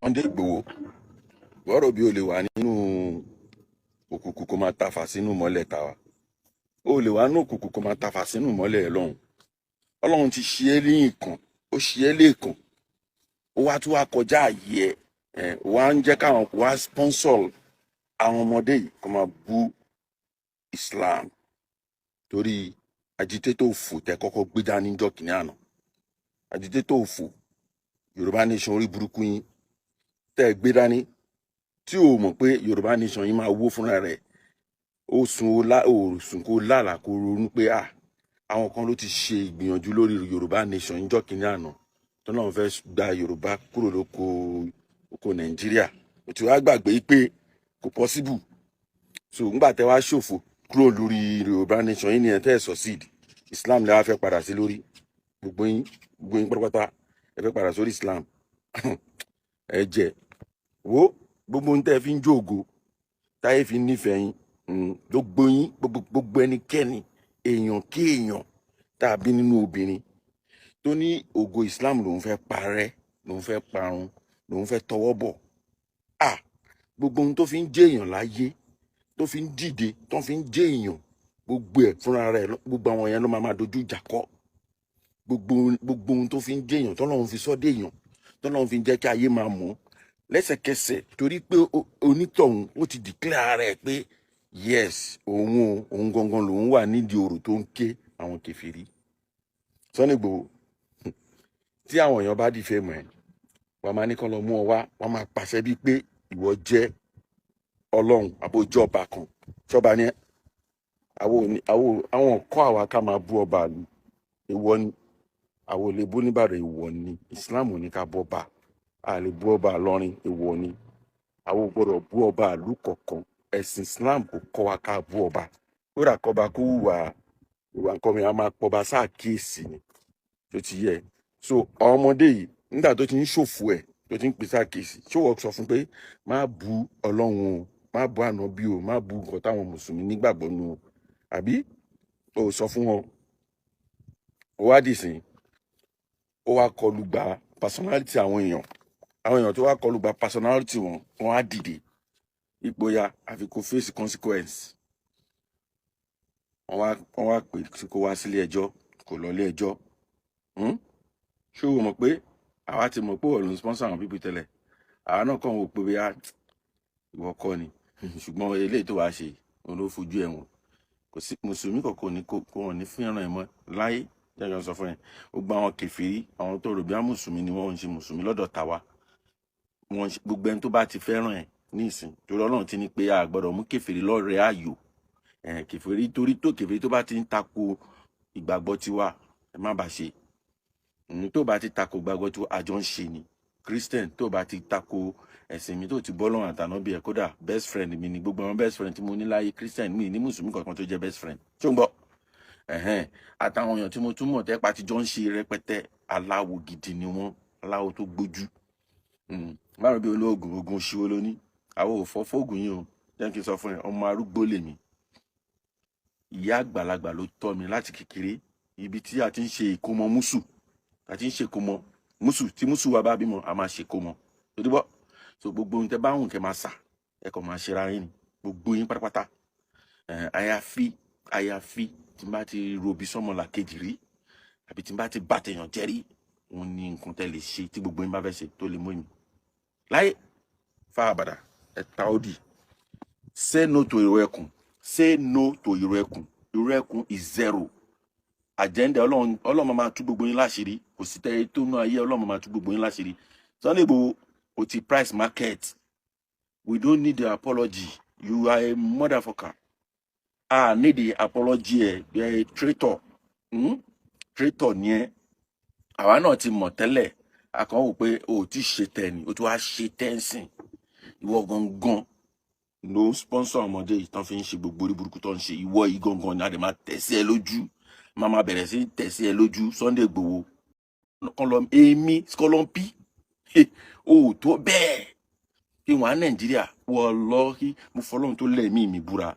Sunday Igboho bọ́rọ̀ bí o lè wà nínú òkùnkùn kó máa tafà sínú mọ́lẹ̀ tàwa, o lè wà nínú òkùnkùn kó máa tafà sínú mọ́lẹ̀ Ọlọ́run. Ọlọ́run ti ṣe é ní ìkàn, ó ṣe é lẹ́ẹ̀kan, ó wá tún wá kọjá àyè ẹ̀ wá ń jẹ́ káwọn wá sponsor àwọn ọmọdé yìí kó máa bú Islam torí agitétò òfò tẹ kọ́kọ́ gbé dání níjọ́ kìíní àná. Agitétò òfò Yorùbá nation orí burúkú yín tẹ́ gbé dání tí o mọ̀ pé Yorùbá nation yìí máa wó fúnra rẹ̀. Ó sùn kó lálàá kó ronú pé àwọn kan ló ti ṣe ìgbìyànjú lórí Yorùbá nation níjọ́ kìíní àná tó náà fẹ́ gba Yorùbá kúrò lóko Nàìjíríà. Ó ti wá gbàgbé pé kò possible. So ńgbà tẹ́ wá ṣòfò kúrò lórí Yorùbá nation yìí ni ẹ tẹ́ succeed. Islam lẹ wá fẹ́ padà sí lórí gbogbo yín pátápátá ẹ fẹ́ padà sórí Islam. Ẹ jẹ́ wo gbogbo ohun tẹ́ fi ń jòògo táyé fi ń nífẹ̀ẹ́ yín gbogbo yín gbogbo ẹnikẹ́ni èèyàn kí èèyàn tàbí nínú obìnrin tó ní ògo Islam lòun fẹ́ parẹ́ lòun fẹ́ parun lòun fẹ́ tọwọ́ bọ̀ gbogbo ohun tó fi ń jẹ́ èèyàn láyé tó fi ń dìde tó fi ń jẹ́ èèyàn gbogbo ẹ̀ fúnra rẹ̀ gbogbo àwọn yẹn ló máa dojú ìjà kọ. Gbogbo ohun tó fi ń jẹ́ èèyàn tọ́lọ́run fi sọ́dẹ̀ èèyàn tọ́lọ́run fi ń jẹ́ kí ayé máa mọ̀ lẹ́sẹ̀kẹsẹ̀ torí pé onítọ̀hún ó ti declare rẹ̀ pé yes òun gangan lòun wà nídìí ọ̀rọ̀ tó ń ké àwọn kèfèrí. Sunday Igboho tí àwọn èèyàn bá dìfẹ́ mọ̀ ẹ́ wọ́n máa ní kán lọ mú ọ wá wọ́n máa pàṣẹ bíi pé ìwọ jẹ́ Ọlọ́run àbójọba kan ṣọba ní àwọn kọ́ àwa ká máa bú ọba àlù èèwọ̀ ni àwọn ò lè bú nìbàdàn èèwọ̀ ni Islam ò ní ká bú ọba a lè bú ọba àlọrin èèwọ̀ ni àwọn ò gbọ́dọ̀ bú ọba àlù kọ̀ọ̀kan ẹ̀sìn Islam kò kọ́ wa ká bú ọba kódà kọba kó hùwà nǹkan mi a máa pọba sáàkíyèsí ni tó ti yẹ. So ọmọdé yìí nígbà tó ti ń ṣòfò ẹ̀ tó ti ń pèsè àkíyèsí ṣòwò sọ fún pé má bú Ọlọ́run o má bú ànábì o má bú nǹkan táwọn mùsùlùmí nígbàgbọ́ nù o àbí o sọ fún wọn ó wá dì sí ó wá kọlù gba personality àwọn èèyàn tó wá kọlù gba personality wọn á dìde ìgboyà àfi kó face consequence. wọ́n wá pè kó wá sílé ẹjọ́ kó lọ ilé ẹjọ́. Ṣé o mọ̀ pé àwa ti mọ̀ pé wọ́n ló ń sponsor àwọn pípì tẹ́lẹ̀ àwa náà kàn wò pé bí ìwọ kọ́ ni ṣùgbọ́n eléyìí tó wàá ṣe òun ló fojú ẹ̀wọ̀n kò sí mùsùlùmí kọ̀ọ̀kan ní kó wọn ní fún ẹran ẹ̀ mọ́ láyé jẹ́jọ́ sọ fún ẹ gbogbo àwọn kèfèrí àwọn tó rò bí àwọn mùsùlùmí ni wọ́n ń ṣe mùsùlùmí lọ́dọ̀ tàwa gbogbo ẹni tó bá ti fẹ́ràn ẹ̀ ní ìsìn torí Ọlọ́run ti ní pé a gbọ́dọ̀ mú kèfèrí lọ́rẹ̀ẹ́ ààyò kèfèrí torí tó kèfèrí tó bá ti ń tako ìgbàgbọ́ tiwa ẹ má bàa ṣe tó bá ti tako ìgbàgbọ́ tiwa àjọ ń ṣe ni Christian tó bá ti tako ẹ̀sìn mi tó ti bọ́ lọ́rùn àtànábì ẹ̀ kódà best friend mi ni gbogbo àwọn best friend tí mo ní láyé Christian mi ní mùsùlùmí kankan tó jẹ́ best friend tó ń gbọ́ àtàwọn èèyàn tí mo tún mọ̀ tẹ́pà tí jọ ń ṣe rẹpẹtẹ aláwo gidi ni wọ́n aláwo tó gbójú márùn bí olóògùn ogun ṣíwó lóní àwọn ò fọ́ fóògùn yìí o jẹ́ kí n sọ fún ẹ ọmọ arúgbó lèmi ìyá àgbàlagbà ló tọ́ mi láti kékeré ibi tí a ti ń ṣe ìkómọ mùsù a ti ń ṣe ìkómọ mùsù tí mùsù wa bá bímọ a máa ṣe ìkómọ tó dìbò so gbogbo ohun tẹ bá wùn kẹ máa sà ẹ kàn máa ṣera yín ni gbogbo yín pátápátá àyàfi tí n bá ti robi sọmọ làkejì rí àbí tí n bá ti bá tèèyàn jẹ rí òun ni nǹkan tẹ lè ṣe tí gbogbo yín bá fẹ́ ṣe tó lè mú èmi láyé fáabàdà ẹ ta ó dì. Say no to ìró ẹkùn say no to ìró ẹkùn is zero. Agenda Ọlọ́run máa tú gbogbo yín láṣìírí kò sí tẹ́ tó nú ayé Ọlọ́run máa tú gbogbo yín láṣìírí. Sunday Igboho o ti price market we don't need the apology you are a motherfucker. Need the apology you are a traitor. Traitor ni ẹ àwa náà ti mọ̀ tẹ́lẹ̀ a kàn wò pé o ti ṣe tẹ́ni o ti wá ṣe tẹ́ǹsìn ìwọ gangan ló sponsor ọmọdé yìí tán fi ń ṣe gbogbo orí burúkú tó ń ṣe ìwọ yìí gangan ni a dẹ̀ máa tẹ̀sí ẹ lójú máa bẹ̀rẹ̀ sí tẹ̀sí ẹ lójú Sunday Igboho èmi skọlọ́mpì o tó bẹ́ẹ̀ kí wọ́n á Nàìjíríà wallahi mo fọlọ́run tó lẹ́ẹ̀mí mi búra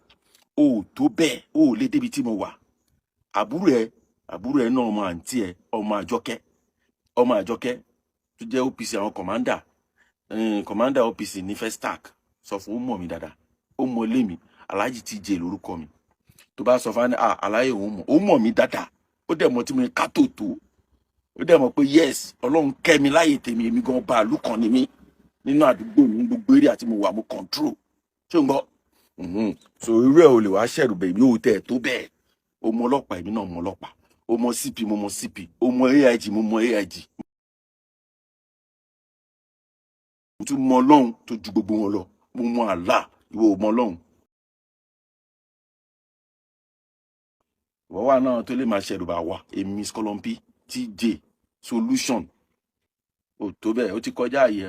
o tó bẹ́ẹ̀ o lè débi tí mo wà àbúrò ẹ náà ọmọ àǹtí ẹ ọmọ àjọkẹ́ tó jẹ́ OPC àwọn kọ̀mándà commander OPC ní Festac sọ fún ó mọ̀ mí dáadáa ó mọ̀ lé mi Alhaji TJ lórúkọ mi tó bá sọ fún aláyé òun mọ̀ ó mọ̀ mí dáadáa ó dẹ̀ mọ̀ tí mo ká tó tó ó dẹ̀ mọ̀ pé yes Ọlọ́run kẹ́ mi láyè tèmi èmi gan bàálù kan ni mí nínú àdúgbò mi gbogbo eré àti mo wà mo control ṣé ń gbọ́ so irú ẹ̀ ò lè wá ṣẹ̀rù bẹ̀ yóò tẹ̀ tó bẹ́ẹ̀ ó mọ ọlọ́pàá èmi náà mọ ọlọ́pàá ó mọ CP mo mọ CP ó mọ AIG mo mọ AIG mo tún mọ Ọlọ́run tó ju gbogbo wọn lọ mo mọ Allah ìwọ ò mọ Ọlọ́run ìwọ wà náà tó lè máa ṣẹ̀rù bà wá èmi Skolompi TJ solution ò tó bẹ́ẹ̀ ó ti kọjá àyè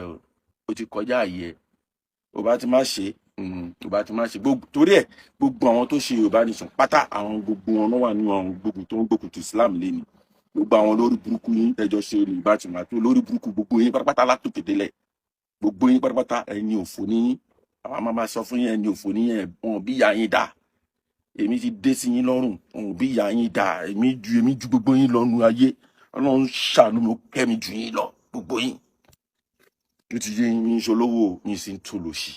ó ti kọjá àyè ò bá ti má ṣe ò bá ti má ṣe gbogbo torí ẹ̀ gbogbo àwọn tó ṣe Yorùbá nation pátá àwọn gbogbo wọn náà wà nínú àwọn gbogbo tó ń gbógun ti Islam lẹ́ni gbogbo àwọn lórí burúkú yín ẹjọ́ ṣe Yorùbá ti máa tó lórí burúkú gbogbo yín pátápátá látòkè délẹ̀ gbogbo yín pátápátá ẹni òfò ní àwọn máa sọ fún yín ẹni òfò ní ẹ̀bùn bí ìyá yín dà èmi ti dé sí yín lọ́rùn ọ̀hún bí ìyá yín dà èmi ju gbogbo yín lọ́nu ayé Ọlọ́run ṣàánú mi ó kẹ́ mi jù yín lọ gbogbo yín tó ti yé mi ń ṣolówó mi sì ń tó lòṣì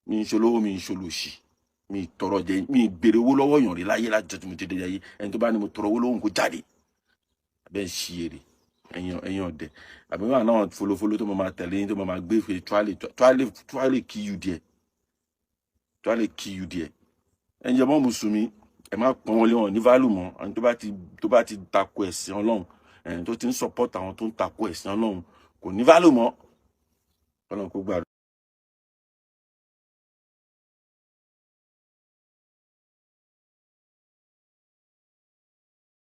mi ń ṣolówó mi ń ṣolòṣì mi tọrọ jẹ mi béèrè owó lọ́wọ́ yàn rí láyé láti tí mo ti dé ayé ẹni tó bá ní mo tọrọ owó lọ́wọ́ kó jáde abẹ́ ń ṣí èrè ẹ̀yàn ọ̀dẹ̀ àbí wọn náà folofolo tó máa tẹ̀lé yín tó máa gbé fè tuwálé kí you díẹ̀ tuwálé kí you díẹ̀ ẹ̀yin jẹ́ mọ́ mùsùlùmí ẹ̀ má pọ́n wọn lé wọn ní válù mọ́ ẹni tó bá ti takò ẹ̀sìn Ọlọ́run ẹni tó ti ń support àwọn tó ń takò ẹ̀sìn Ọlọ́run kò ní válù mọ́ Ọlọ́run kó gbàdúrà.